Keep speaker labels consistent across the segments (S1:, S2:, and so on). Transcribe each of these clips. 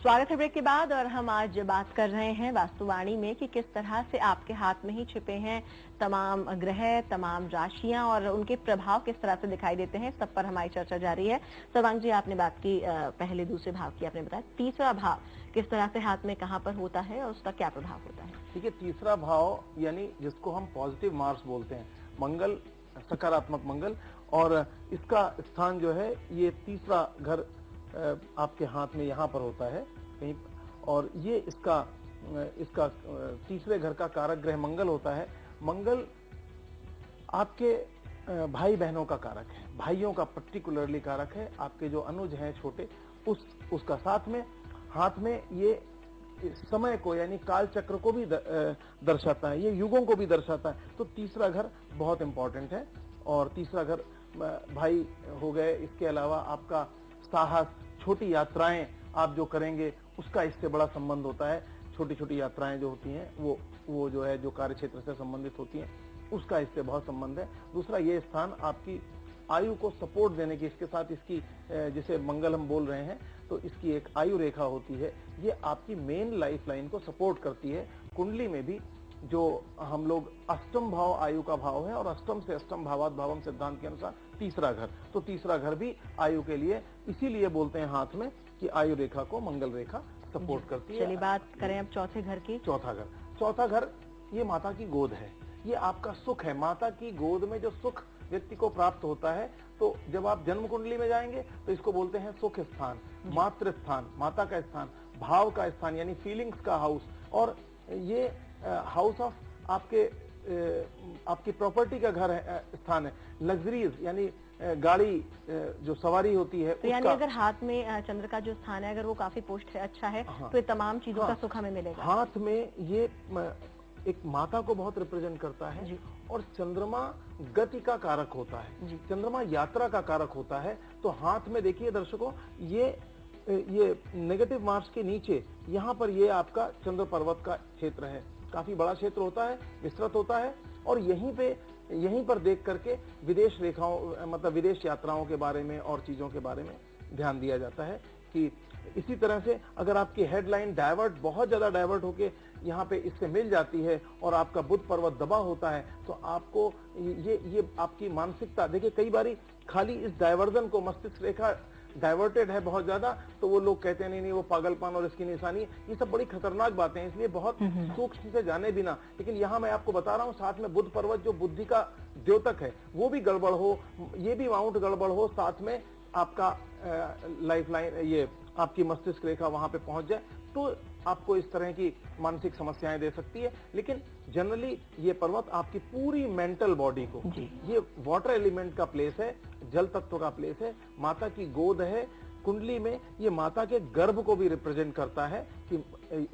S1: स्वागत है ब्रेक के बाद। और हम आज बात कर रहे हैं वास्तुवाणी में कि किस तरह से आपके हाथ में ही छिपे हैं तमाम ग्रह, तमाम राशियां और उनके प्रभाव किस तरह से दिखाई देते हैं, सब पर हमारी चर्चा जारी है। सर्वांग जी, आपने बात की पहले दूसरे भाव की, आपने बताया तीसरा भाव किस तरह से हाथ में कहाँ पर होता है और उसका क्या प्रभाव होता है।
S2: ठीक है, तीसरा भाव यानी जिसको हम पॉजिटिव मार्स बोलते हैं, मंगल, सकारात्मक मंगल, और इसका स्थान जो है ये तीसरा घर आपके हाथ में यहाँ पर होता है कहीं, और ये इसका तीसरे घर का कारक ग्रह मंगल होता है। मंगल आपके भाई बहनों का कारक है, भाइयों का पर्टिकुलरली कारक है। आपके जो अनुज हैं छोटे, उसका साथ में हाथ में ये समय को यानी काल चक्र को भी दर्शाता है, ये युगों को भी दर्शाता है। तो तीसरा घर बहुत इंपॉर्टेंट है। और तीसरा घर भाई हो गए, इसके अलावा आपका साहस, छोटी यात्राएं आप जो करेंगे उसका इससे बड़ा संबंध होता है। छोटी छोटी यात्राएं जो होती हैं वो जो है जो कार्य क्षेत्र से संबंधित होती हैं, उसका इससे बहुत संबंध है। दूसरा, ये स्थान आपकी आयु को सपोर्ट देने की, इसके साथ इसकी जिसे मंगल हम बोल रहे हैं, तो इसकी एक आयु रेखा होती है, ये आपकी मेन लाइफ लाइन को सपोर्ट करती है। कुंडली में भी जो हम लोग अष्टम भाव आयु का भाव है, और अष्टम से अष्टम भावात भावम सिद्धांत के अनुसार तीसरा घर, तो तीसरा घर भी आयु के लिए इसीलिए बोलते हैं हाथ में कि आयु रेखा को मंगल रेखा सपोर्ट करती है।
S1: चलिए बात करें अब चौथे घर की।
S2: चौथा घर ये माता की गोद है, ये आपका सुख है। माता की गोद में जो सुख व्यक्ति को प्राप्त होता है, तो जब आप जन्म कुंडली में जाएंगे तो इसको बोलते हैं सुख स्थान, मातृ स्थान, माता का स्थान, भाव का स्थान यानी फीलिंग्स का हाउस। और ये हाउस ऑफ आपकी प्रॉपर्टी का घर है, स्थान है। लग्जरीज यानी गाड़ी जो सवारी होती है,
S1: तो यानी अगर हाथ में चंद्र का जो स्थान है, अगर वो काफी पुष्ट है, अच्छा है, तो ये तमाम चीजों का सुख हमें मिलेगा।
S2: हाथ में ये एक माता को बहुत रिप्रेजेंट करता है। और चंद्रमा गति का कारक होता है, चंद्रमा यात्रा का कारक होता है। तो हाथ में देखिए दर्शकों, ये नेगेटिव मार्क्स के नीचे यहाँ पर ये आपका चंद्र पर्वत का क्षेत्र है, काफी बड़ा क्षेत्र होता है, विस्तृत होता है। और यहीं पर देख करके विदेश रेखाओं, मतलब विदेश यात्राओं के बारे में और चीजों के बारे में ध्यान दिया जाता है। कि इसी तरह से अगर आपकी हेडलाइन डाइवर्ट, बहुत ज्यादा डाइवर्ट होके यहाँ पे इससे मिल जाती है और आपका बुध पर्वत दबा होता है, तो आपको ये आपकी मानसिकता, देखिए कई बारी खाली इस डाइवर्जन को, मस्तिष्क रेखा डाइवर्टेड है बहुत ज्यादा, तो वो लोग कहते हैं नहीं वो पागलपन और इसकी निशानी। ये सब बड़ी खतरनाक बातें हैं, इसलिए बहुत सूक्ष्म से जाने बिना। लेकिन यहाँ मैं आपको बता रहा हूँ, साथ में बुध पर्वत जो बुद्धि का द्योतक है, वो भी गड़बड़ हो, ये भी माउंट गड़बड़ हो, साथ में आपका लाइफ लाइन, ये आपकी मस्तिष्क रेखा वहां पे पहुंच जाए, तो आपको इस तरह की मानसिक समस्याएं दे सकती है। लेकिन जनरली ये पर्वत आपकी पूरी मेंटल बॉडी को, ये वाटर एलिमेंट का प्लेस है, जल तत्व का प्लेस है, माता की गोद है। कुंडली में ये माता के गर्भ को भी रिप्रेजेंट करता है कि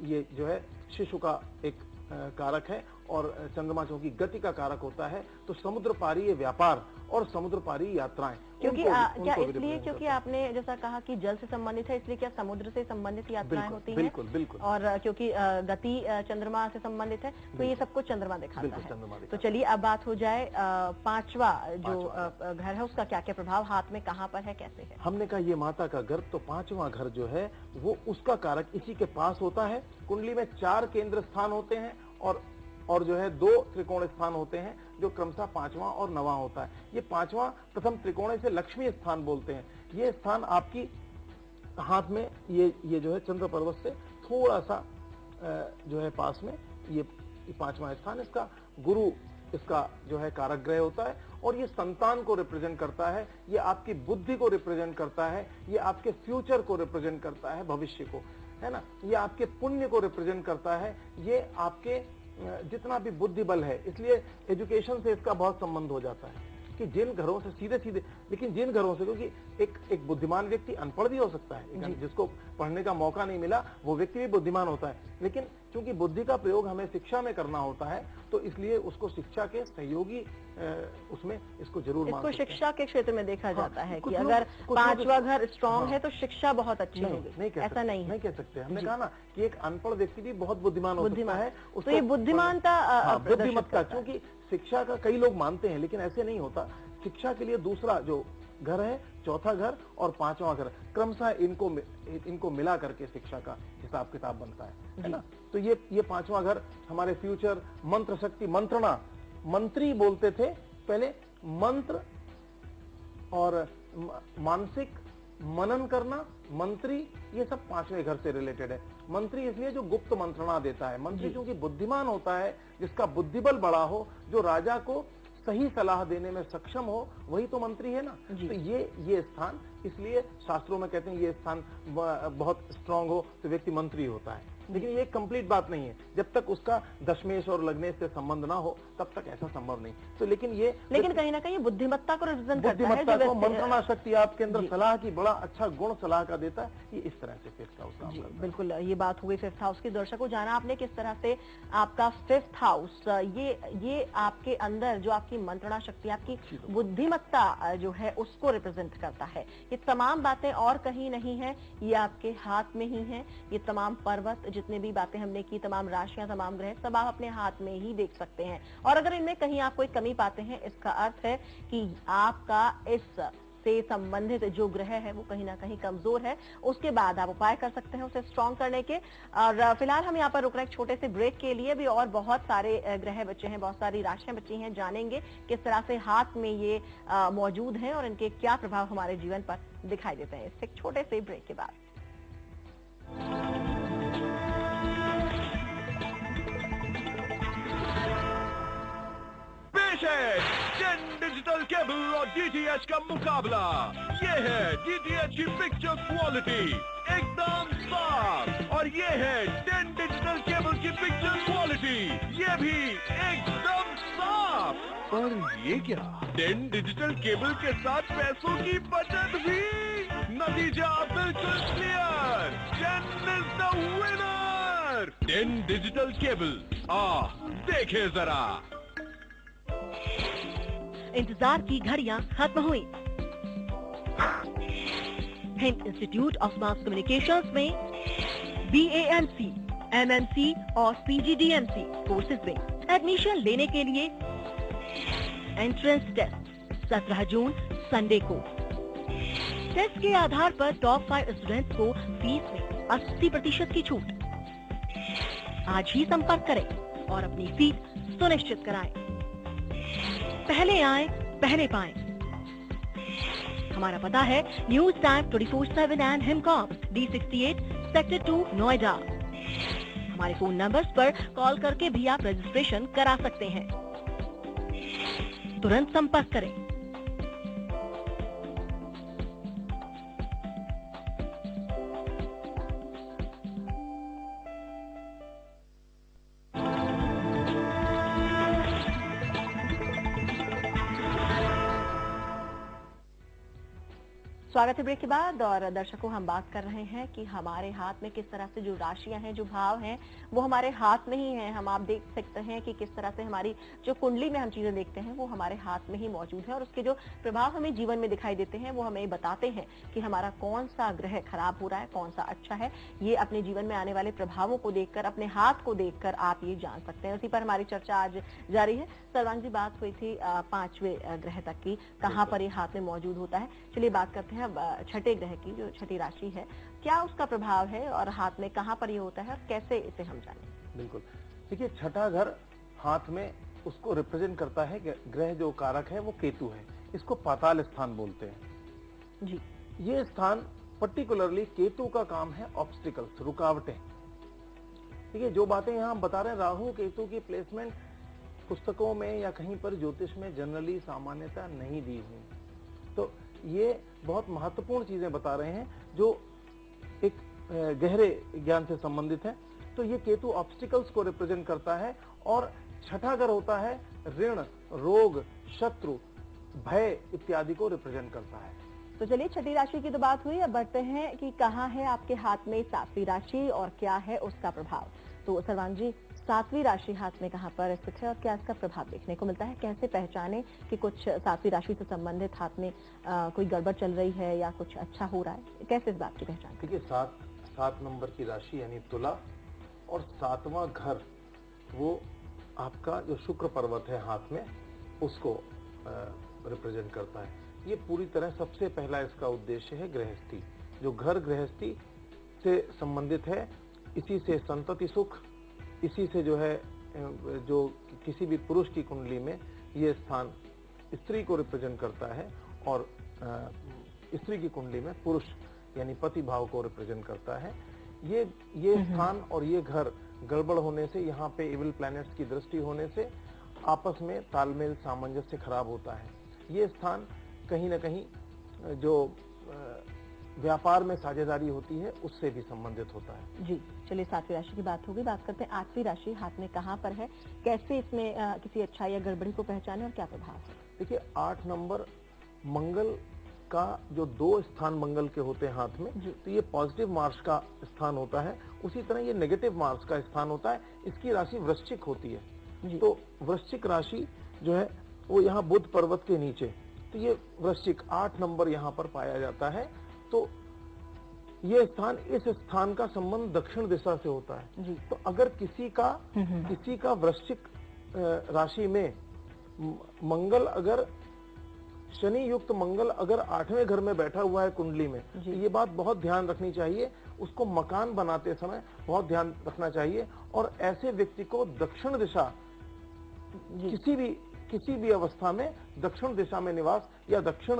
S2: ये जो है शिशु का एक कारक है। और चंद्रमा चूंकि गति का कारक होता है, तो समुद्र पारी ये व्यापार और समुद्र पारी यात्राएं,
S1: क्योंकि क्या इसलिए क्योंकि आपने जैसा कहा कि जल से संबंधित है, इसलिए क्या समुद्र से संबंधित यात्राएं होती हैं?
S2: बिल्कुल बिल्कुल।
S1: और क्योंकि गति चंद्रमा से संबंधित है, तो ये सब कुछ चंद्रमा दिखाता है। तो चलिए अब बात हो जाए पांचवा जो घर है, उसका क्या क्या प्रभाव हाथ में कहाँ पर है, कैसे है?
S2: हमने कहा ये माता का घर, तो पांचवा घर जो है वो उसका कारक इसी के पास होता है। कुंडली में 4 केंद्र स्थान होते हैं और जो है 2 त्रिकोण स्थान होते हैं, जो क्रमशः 5वां और 9वां होता है। ये 5वां प्रथम त्रिकोण से लक्ष्मी स्थान बोलते हैं। ये स्थान आपकी हाथ में ये जो है चंद्र पर्वत से थोड़ा सा जो है पास में, ये 5वां स्थान, इसका गुरु, इसका जो है कारक ग्रह होता है। और ये संतान को रिप्रेजेंट करता है, ये आपकी बुद्धि को रिप्रेजेंट करता है, ये आपके फ्यूचर को रिप्रेजेंट करता है, भविष्य को, है ना। ये आपके पुण्य को रिप्रेजेंट करता है, ये आपके जितना भी बुद्धि बल है। इसलिए एजुकेशन से इसका बहुत संबंध हो जाता है कि जिन घरों से सीधे, लेकिन जिन घरों से, क्योंकि एक बुद्धिमान व्यक्ति अनपढ़ भी हो सकता है, जिसको पढ़ने का मौका नहीं मिला वो व्यक्ति भी बुद्धिमान होता है। लेकिन क्योंकि बुद्धि का प्रयोग हमें शिक्षा में करना होता है, तो इसलिए उसको शिक्षा के सहयोगी उसमें इसको जरूर
S1: इसको शिक्षा के क्षेत्र में देखा जाता है कि अगर 5वां घर स्ट्रांग है तो शिक्षा बहुत अच्छी होगी। ऐसा नहीं
S2: कह सकते। हमने कहा ना कि एक अनपढ़ व्यक्ति भी बहुत बुद्धिमान हो सकता है।
S1: तो ये
S2: बुद्धिमत्ता, क्योंकि शिक्षा का कई लोग मानते हैं, लेकिन ऐसे नहीं होता। शिक्षा के लिए दूसरा जो घर है, चौथा घर और पांचवा घर, क्रमशः इनको मिला करके शिक्षा का हिसाब किताब बनता है ना। तो ये पांचवा घर हमारे फ्यूचर, मंत्र शक्ति, मंत्रणा, मंत्री बोलते थे पहले, मंत्र और मानसिक मनन करना, मंत्री, ये सब पांचवें घर से रिलेटेड है। मंत्री इसलिए जो गुप्त मंत्रणा देता है, मंत्री क्योंकि बुद्धिमान होता है, जिसका बुद्धिबल बड़ा हो, जो राजा को सही सलाह देने में सक्षम हो, वही तो मंत्री है ना। तो ये स्थान, इसलिए शास्त्रों में कहते हैं ये स्थान बहुत स्ट्रांग हो तो व्यक्ति मंत्री होता है। लेकिन ये कंप्लीट बात नहीं है, जब तक उसका दशमेश और लग्नेश से संबंध ना हो तब तक ऐसा संभव नहीं। तो लेकिन
S1: कहीं ना कहीं बुद्धिमत्ता को रिप्रेजेंट करता है,
S2: बुद्धिमत्ता को, मंत्रणा शक्ति आपके अंदर सलाह की बड़ा अच्छा गुण सलाह का देता है। ये इस तरह से फिफ्थ हाउस काम करता है।
S1: बिल्कुल, ये बात हुई फिफ्थ हाउस की। दर्शकों, जाना आपने किस तरह से आपका फिफ्थ हाउस ये आपके अंदर जो आपकी मंत्रणा शक्ति, आपकी बुद्धिमत्ता जो है उसको रिप्रेजेंट करता है। ये तमाम बातें और कहीं नहीं है, ये आपके हाथ में ही है। ये तमाम पर्वत, जितने भी बातें हमने की, तमाम राशियां, तमाम ग्रह, सब आप अपने हाथ में ही देख सकते हैं। और अगर इनमें कहीं आप कोई कमी पाते हैं, इसका अर्थ है कि आपका इस से संबंधित जो ग्रह है वो कहीं ना कहीं कमजोर है। उसके बाद आप उपाय कर सकते हैं उसे स्ट्रांग करने के। और फिलहाल हम यहाँ पर रुक रहे हैं छोटे से ब्रेक के लिए। भी और बहुत सारे ग्रह बचे हैं, बहुत सारी राशियां बची हैं, जानेंगे किस तरह से हाथ में ये मौजूद हैं और इनके क्या प्रभाव हमारे जीवन पर दिखाई देते हैं। इससे छोटे से ब्रेक के बाद
S3: जेन डिजिटल केबल और डीटीएच का मुकाबला। ये है डीटीएच की पिक्चर क्वालिटी एकदम साफ, और ये है जेन डिजिटल केबल की पिक्चर क्वालिटी, ये भी एकदम साफ। पर ये क्या, जेन डिजिटल केबल के साथ पैसों की बचत भी। नतीजा बिल्कुल clear, Gen is the winner. Gen digital cable, देखे जरा।
S1: इंतजार की घड़ियां खत्म हुई। Hind institute of mass communications में BAMC, MMC और PGDMC कोर्सेज में एडमिशन लेने के लिए एंट्रेंस टेस्ट 17 जून संडे को। टेस्ट के आधार पर टॉप 5 स्टूडेंट्स को फीस में 80% की छूट। आज ही संपर्क करें और अपनी फीस सुनिश्चित कराएं। पहले आए पहले पाएं। हमारा पता है news time 24/7 and Himcom D68 sector 2 Noida. हमारे फोन नंबर्स पर कॉल करके भी आप रजिस्ट्रेशन करा सकते हैं। तुरंत संपर्क करें। स्वागत है ब्रेक के बाद। और दर्शकों, हम बात कर रहे हैं कि हमारे हाथ में किस तरह से जो राशियां हैं, जो भाव हैं, वो हमारे हाथ में ही हैं। हम आप देख सकते हैं कि किस तरह से हमारी जो कुंडली में हम चीजें देखते हैं वो हमारे हाथ में ही मौजूद है, और उसके जो प्रभाव हमें जीवन में दिखाई देते हैं वो हमें बताते हैं कि हमारा कौन सा ग्रह खराब हो रहा है, कौन सा अच्छा है। ये अपने जीवन में आने वाले प्रभावों को देखकर, अपने हाथ को देखकर आप ये जान सकते हैं। उसी पर हमारी चर्चा आज जारी है। सर्वांग जी, बात हुई थी 5वें ग्रह तक की, कहाँ पर ये हाथ में मौजूद होता है। चलिए बात करते हैं छठे ग्रह की, जो छठी राशि है, क्या उसका प्रभाव है और हाथ में कहां पर ये होता है और कैसे इसे हम जानें।
S2: बिल्कुल, देखिए छठा घर हाथ में उसको रिप्रेजेंट करता है। ग्रह जो कारक है वो केतु है, इसको पाताल स्थान बोलते हैं
S1: जी।
S2: ये स्थान पर्टिकुलरली केतु का काम है ऑब्स्टिकल्स, रुकावटें। देखिए जो बातें यहाँ हम बता रहे हैं, राहु केतु की प्लेसमेंट पुस्तकों में या कहीं पर ज्योतिष में जनरली सामान्यता नहीं दी हुई। तो ये बहुत महत्वपूर्ण चीजें बता रहे हैं जो एक गहरे ज्ञान से संबंधित है। तो ये केतु ऑब्स्टिकल्स को रिप्रेजेंट करता है, और छठा घर होता है ऋण, रोग, शत्रु, भय इत्यादि को रिप्रेजेंट करता है।
S1: तो चलिए, छठी राशि की तो बात हुई, अब बढ़ते हैं कि कहाँ है आपके हाथ में 7वीं राशि और क्या है उसका प्रभाव। तो सर्वांग जी, 7वीं राशि हाथ में कहाँ पर स्थित है और क्या इसका प्रभाव देखने को मिलता है? कैसे पहचाने कि कुछ 7वीं राशि से संबंधित हाथ में कोई गड़बड़ चल रही है या कुछ अच्छा हो रहा है? कैसे इस बात की पहचान?
S2: देखिए 7 नंबर की राशि यानी तुला, और 7वां घर वो आपका जो शुक्र पर्वत है हाथ में, उसको रिप्रेजेंट करता है। ये पूरी तरह सबसे पहला इसका उद्देश्य है गृहस्थी, जो घर गृहस्थी से संबंधित है, इसी से संतति सुख, इसी से जो है जो किसी भी पुरुष की कुंडली में ये स्थान स्त्री को रिप्रेजेंट करता है और स्त्री की कुंडली में पुरुष यानी पति भाव को रिप्रेजेंट करता है। ये स्थान और ये घर गड़बड़ होने से, यहाँ पे इविल प्लैनेट्स की दृष्टि होने से आपस में तालमेल सामंजस्य खराब होता है। ये स्थान कहीं ना कहीं जो व्यापार में साझेदारी होती है उससे भी संबंधित होता है।
S1: जी, चलिए 7वीं राशि की बात होगी। बात करते हैं 8वीं राशि हाथ में कहाँ पर है, कैसे इसमें किसी अच्छाई या गड़बड़ी को पहचाने और क्या प्रभाव है?
S2: देखिए 8 नंबर मंगल का जो 2 स्थान मंगल के होते हैं हाथ में, तो ये पॉजिटिव मार्स का स्थान होता है, उसी तरह ये नेगेटिव मार्स का स्थान होता है। इसकी राशि वृश्चिक होती है, तो वृश्चिक राशि जो है वो यहाँ बुध पर्वत के नीचे, तो ये वृश्चिक 8 नंबर यहाँ पर पाया जाता है। तो ये स्थान, इस स्थान का संबंध दक्षिण दिशा से होता है। तो अगर किसी का वृश्चिक राशि में मंगल, अगर शनि युक्त मंगल अगर 8वें घर में बैठा हुआ है कुंडली में, तो ये बात बहुत ध्यान रखनी चाहिए, उसको मकान बनाते समय बहुत ध्यान रखना चाहिए। और ऐसे व्यक्ति को दक्षिण दिशा किसी भी अवस्था में दक्षिण दिशा में निवास या दक्षिण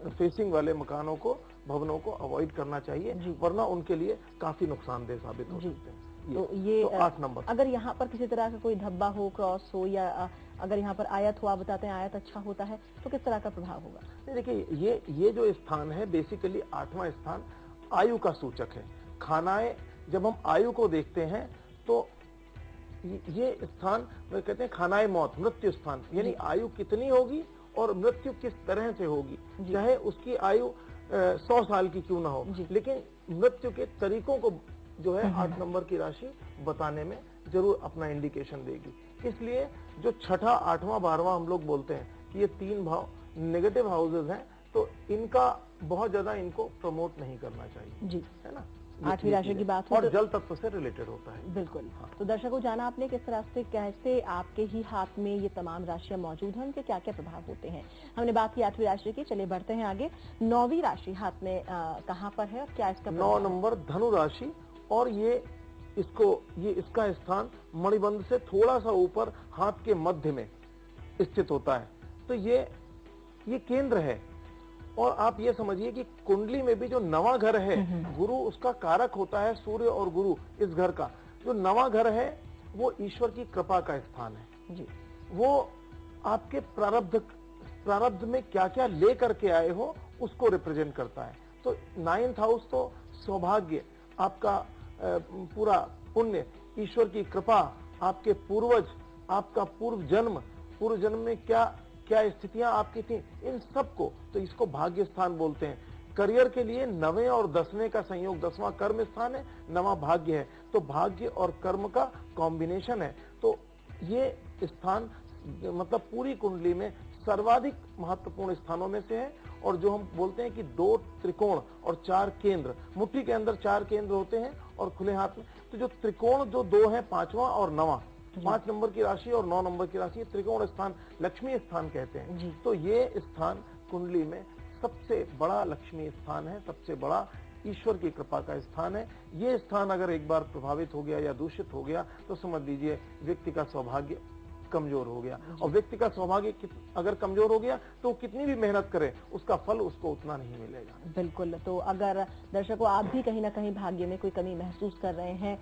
S2: फेसिंग वाले मकानों को, भवनों को अवॉइड करना चाहिए, वरना उनके लिए काफी नुकसानदेह साबित हो सकते हैं।
S1: तो ये
S2: 8 नंबर।
S1: अगर यहाँ पर किसी तरह का कोई धब्बा हो, क्रॉस हो, या अगर यहाँ पर आयत हो, आप बताते हैं आयत अच्छा होता है, तो किस तरह का प्रभाव होगा?
S2: देखिए ये जो स्थान है बेसिकली 8वां स्थान आयु का सूचक है। खानाएं, जब हम आयु को देखते हैं तो ये स्थान कहते हैं खानाए मौत, मृत्यु स्थान, यानी आयु कितनी होगी और मृत्यु किस तरह से होगी, चाहे उसकी आयु 100 साल की क्यों ना हो, लेकिन मृत्यु के तरीकों को जो है 8 नंबर की राशि बताने में जरूर अपना इंडिकेशन देगी। इसलिए जो 6ठा, 8वां, 12वां हम लोग बोलते हैं कि ये 3 भाव नेगेटिव हाउसेज हैं, तो इनका बहुत ज्यादा इनको प्रमोट नहीं करना चाहिए,
S1: जी,
S2: है ना।
S1: 8वीं राशि की बात
S2: और जल तत्व से रिलेटेड होता है।
S1: बिल्कुल। तो दर्शकों, जाना आपने किस तरह से, कैसे आपके ही हाथ में ये तमाम राशियां मौजूद हैं, उनके क्या क्या प्रभाव होते हैं। हमने बात की 8वीं राशि की, चलिए बढ़ते हैं आगे। 9वीं राशि हाथ में कहाँ पर है और क्या इसका
S2: 9 नंबर धनु राशि, और ये इसका स्थान मणिबंध से थोड़ा सा ऊपर हाथ के मध्य में स्थित होता है। तो ये केंद्र है। और आप ये समझिए कि कुंडली में भी जो नवा घर है, गुरु उसका कारक होता है, सूर्य और गुरु इस घर का। जो नवा घर है वो ईश्वर की कृपा का स्थान है जी। वो आपके प्रारब्ध में क्या क्या ले करके आए हो उसको रिप्रेजेंट करता है। तो 9th हाउस तो सौभाग्य, आपका पूरा पुण्य, ईश्वर की कृपा, आपके पूर्वज, आपका पूर्व जन्म में क्या स्थितियां आपकी थी, इन सबको, तो इसको भाग्य स्थान बोलते हैं। करियर के लिए 9वें और 10वें का संयोग, 10वां कर्म स्थान है, 9वां भाग्य है, तो भाग्य और कर्म का कॉम्बिनेशन है। तो ये स्थान मतलब पूरी कुंडली में सर्वाधिक महत्वपूर्ण स्थानों में से है। और जो हम बोलते हैं कि 2 त्रिकोण और 4 केंद्र, मुट्ठी के अंदर 4 केंद्र होते हैं और खुले हाथ में, तो जो त्रिकोण जो 2 है, 5वां और 9वां, 5 नंबर की राशि और 9 नंबर की राशि, त्रिकोण स्थान लक्ष्मी स्थान कहते हैं। तो ये स्थान कुंडली में सबसे बड़ा लक्ष्मी स्थान है, सबसे बड़ा ईश्वर की कृपा का स्थान है। ये स्थान अगर एक बार प्रभावित हो गया या दूषित हो गया तो समझ लीजिए व्यक्ति का सौभाग्य कमजोर हो गया। और व्यक्ति का सौभाग्य अगर कमजोर हो गया तो कितनी भी मेहनत करे उसका फल उसको उतना नहीं मिलेगा।
S1: बिल्कुल। तो अगर दर्शकों आप भी कहीं ना कहीं भाग्य में कोई कमी महसूस कर रहे हैं,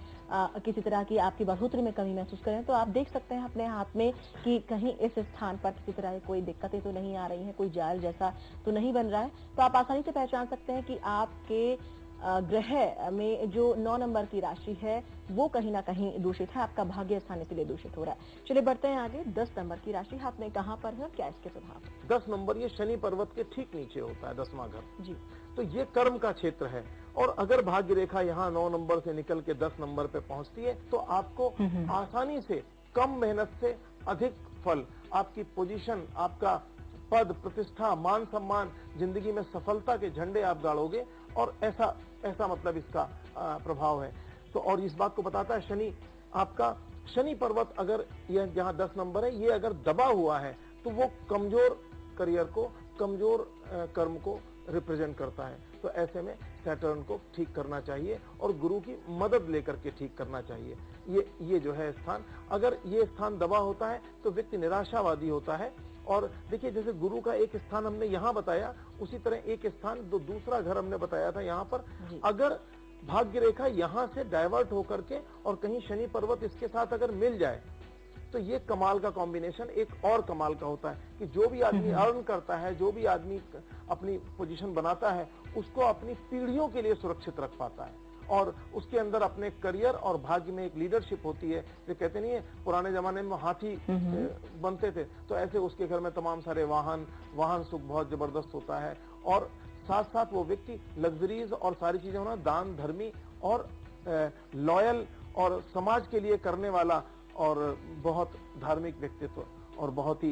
S1: किसी तरह की आपकी बढ़ोतरी में कमी महसूस कर रहे हैं, तो आप देख सकते हैं अपने हाथ में कि कहीं इस स्थान पर किसी तरह की कोई दिक्कतें तो नहीं आ रही हैं, कोई जाल जैसा तो नहीं बन रहा है। तो आप आसानी से पहचान सकते हैं कि आपके ग्रह में जो 9 नंबर की राशि है वो कहीं ना कहीं दूषित है, आपका भाग्य स्थान इसलिए दूषित हो रहा है। चलिए बढ़ते हैं आगे। 10 नंबर की राशि हाथ में कहाँ पर है और क्या इसके प्रभाव?
S2: 10 नंबर ये शनि पर्वत के ठीक नीचे होता है, 10वां घर
S1: जी।
S2: तो ये कर्म का क्षेत्र है। और अगर भाग्य रेखा यहाँ 9 नंबर से निकल के 10 नंबर पे पहुंचती है तो आपको आसानी से, कम मेहनत से अधिक फल, आपकी पोजीशन, आपका पद, प्रतिष्ठा, मान सम्मान, जिंदगी में सफलता के झंडे आप गाड़ोगे। और ऐसा मतलब इसका प्रभाव है। तो और इस बात को बताता है शनि, आपका शनि पर्वत अगर यह जहां 10 नंबर है, ये अगर दबा हुआ है तो वो कमजोर करियर को कमजोर कर्म को रिप्रेजेंट करता है। तो ऐसे में सैटर्न को ठीक करना चाहिए और गुरु की मदद लेकर के ठीक करना चाहिए। ये जो है स्थान, अगर ये स्थान दबा होता है तो व्यक्ति निराशावादी होता है। और देखिए, जैसे गुरु का एक स्थान हमने यहाँ बताया, उसी तरह एक स्थान दूसरा घर हमने बताया था यहाँ पर। अगर भाग्य रेखा यहाँ से डाइवर्ट होकर के और कहीं शनि पर्वत इसके साथ अगर मिल जाए तो ये कमाल का कॉम्बिनेशन एक और कमाल का होता है कि जो भी आदमी अर्न करता है, जो भी आदमी अपनी पोजीशन बनाता है, उसको अपनी पीढ़ियों के लिए सुरक्षित रख पाता है और उसके अंदर अपने करियर और भाग्य में एक लीडरशिप होती है। जो कहते नहीं है, पुराने जमाने में हाथी बनते थे, तो ऐसे उसके घर में तमाम सारे वाहन सुख बहुत जबरदस्त होता है। और साथ साथ वो व्यक्ति लग्जरीज और सारी चीजें होना, दान धर्मी और लॉयल और समाज के लिए करने वाला और बहुत धार्मिक व्यक्तित्व और बहुत ही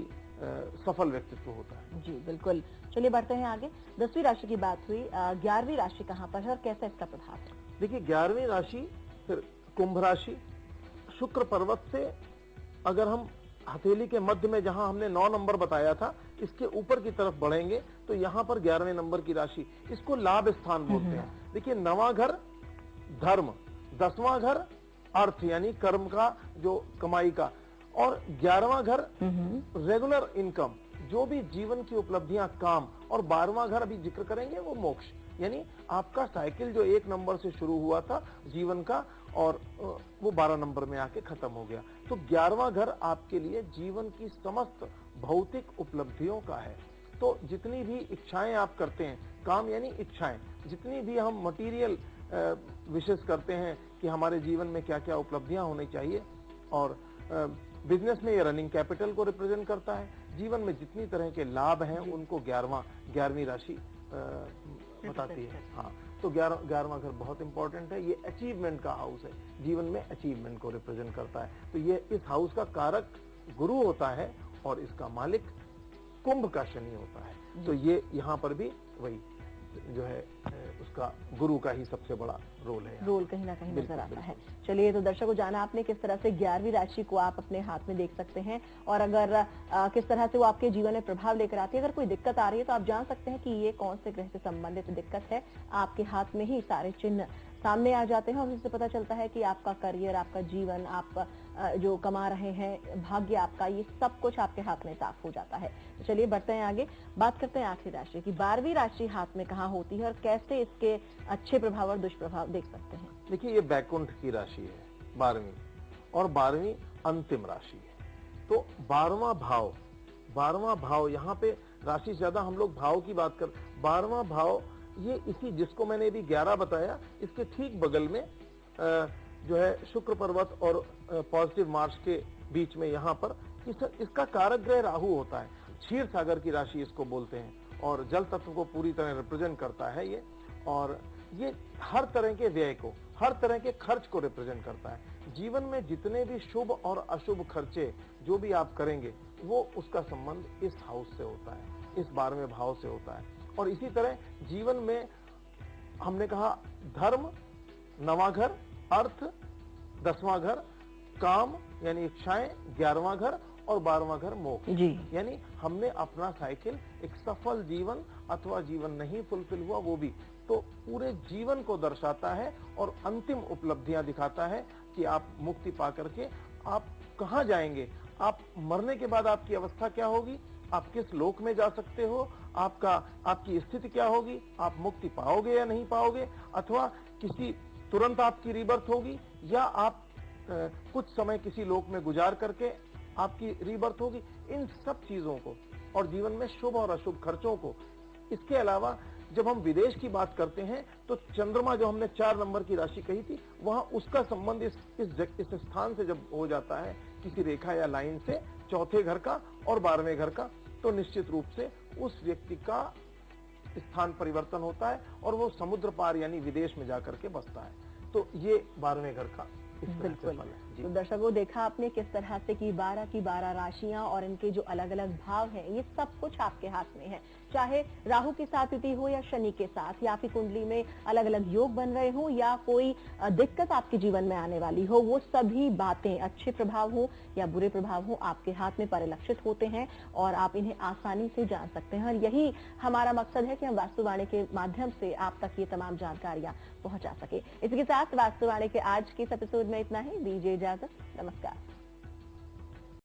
S2: सफल व्यक्तित्व होता है।
S1: जी बिल्कुल। चलिए बढ़ते हैं आगे। 10वीं राशि की बात हुई, 11वीं राशि कहाँ पर है और कैसा इसका प्रभाव है?
S2: देखिए, 11वीं राशि फिर कुंभ राशि, शुक्र पर्वत से अगर हम हथेली के मध्य में जहां हमने 9 नंबर बताया था, इसके ऊपर की तरफ बढ़ेंगे तो यहाँ पर 11वें नंबर की राशि, इसको लाभ स्थान बोलते हैं। देखिए, 9वां घर धर्म, 10वां घर अर्थ यानी कर्म का, जो कमाई का, और 11वां घर रेगुलर इनकम, जो भी जीवन की उपलब्धियां, काम, और 12वां घर अभी जिक्र करेंगे वो मोक्ष, यानी आपका साइकिल जो 1 नंबर से शुरू हुआ था जीवन का और वो 12 नंबर में आके खत्म हो गया। तो 11वां घर आपके लिए जीवन की समस्त भौतिक उपलब्धियों का है। तो जितनी भी इच्छाएं आप करते हैं, काम यानी इच्छाएं, जितनी भी हम मटेरियल विशेष करते हैं कि हमारे जीवन में क्या क्या उपलब्धियां होनी चाहिए, और बिजनेस में ये रनिंग कैपिटल को रिप्रेजेंट करता है। जीवन में जितनी तरह के लाभ हैं उनको 11वीं राशि बताती है। हाँ, तो 11वां घर बहुत इंपॉर्टेंट है। ये अचीवमेंट का हाउस है, जीवन में अचीवमेंट को रिप्रेजेंट करता है। तो ये इस हाउस का कारक गुरु होता है और इसका मालिक कुंभ का शनि होता है। तो ये यहाँ पर भी वही जो है उसका गुरु का ही सबसे बड़ा रोल है,
S1: रोल कहीं ना कहीं नजर आता है। चलिए, तो दर्शकों, जाना आपने किस तरह से 11वीं राशि को आप अपने हाथ में देख सकते हैं और अगर किस तरह से वो आपके जीवन में प्रभाव लेकर आती है। अगर कोई दिक्कत आ रही है तो आप जान सकते हैं कि ये कौन से ग्रह से संबंधित दिक्कत है। आपके हाथ में ही सारे चिन्ह सामने आ जाते हैं और उससे पता चलता है कि आपका करियर, आपका जीवन, आप जो कमा रहे हैं, भाग्य आपका, ये सब कुछ आपके हाथ में साफ हो जाता है। तो चलिए बढ़ते हैं आगे, बात करते हैं आखिरी राशि की। 12वीं राशि हाथ में कहाँ होती है और कैसे इसके अच्छे प्रभाव और दुष्प्रभाव देख सकते हैं?
S2: देखिए, ये बैकुंठ की राशि है 12वीं, और 12वीं अंतिम राशि है। तो 12वां भाव यहाँ पे राशि से ज्यादा हम लोग भाव की बात कर, 12वां भाव ये इसी जिसको मैंने अभी 11 बताया, इसके ठीक बगल में जो है शुक्र पर्वत और पॉजिटिव मार्च के बीच में यहाँ पर इसका कारक ग्रह राहु होता है। क्षीर सागर की राशि इसको बोलते हैं और जल तत्व को पूरी तरह रिप्रेजेंट करता है ये, और ये हर तरह के व्यय को, हर तरह के खर्च को रिप्रेजेंट करता है। जीवन में जितने भी शुभ और अशुभ खर्चे जो भी आप करेंगे वो उसका संबंध इस हाउस से होता है, इस 12वें भाव से होता है। और इसी तरह जीवन में हमने कहा धर्म 9वां घर, अर्थ 10वां घर, काम यानी इच्छाएं 11वां घर, और 12वां घर मोक्ष। यानी हमने अपना साइकिल एक सफल जीवन अथवा जीवन नहीं फुलफिल हुआ वो भी, तो पूरे जीवन को दर्शाता है और अंतिम उपलब्धियां दिखाता है कि आप मुक्ति पा करके आप कहां जाएंगे, आप मरने के बाद आपकी अवस्था क्या होगी, आप किस लोक में जा सकते हो, आपकी स्थिति क्या होगी, आप मुक्ति पाओगे या नहीं पाओगे, अथवा किसी तुरंत आपकी रीबर्थ होगी या आप कुछ समय किसी लोक में गुजार करके आपकी रीबर्थ होगी। इन सब चीजों को और जीवन में शुभ और अशुभ खर्चों को, इसके अलावा जब हम विदेश की बात करते हैं तो चंद्रमा जो हमने 4 नंबर की राशि कही थी, वहां उसका संबंध इस स्थान से जब हो जाता है किसी रेखा या लाइन से, चौथे घर का और 12वें घर का, तो निश्चित रूप से उस व्यक्ति का स्थान परिवर्तन होता है और वो समुद्र पार यानी विदेश में जाकर के बसता है। तो ये 12वें घर का इस तरह से फल है।
S1: तो दर्शकों, देखा आपने किस तरह से कि 12 की 12 राशियां और इनके जो अलग अलग भाव हैं, ये सब कुछ आपके हाथ में है। चाहे राहु के साथ युति हो या शनि के साथ, या आपकी कुंडली में अलग अलग योग बन रहे हो, या कोई दिक्कत आपके जीवन में आने वाली हो, वो सभी बातें अच्छे प्रभाव हो या बुरे प्रभाव हो आपके हाथ में परिलक्षित होते हैं और आप इन्हें आसानी से जान सकते हैं। और यही हमारा मकसद है कि हम वास्तुवाणी के माध्यम से आप तक ये तमाम जानकारियां पहुंचा सके। इसी के साथ वास्तुवाणी के आज के इस एपिसोड में इतना ही। दीजिए इजाजत, नमस्कार।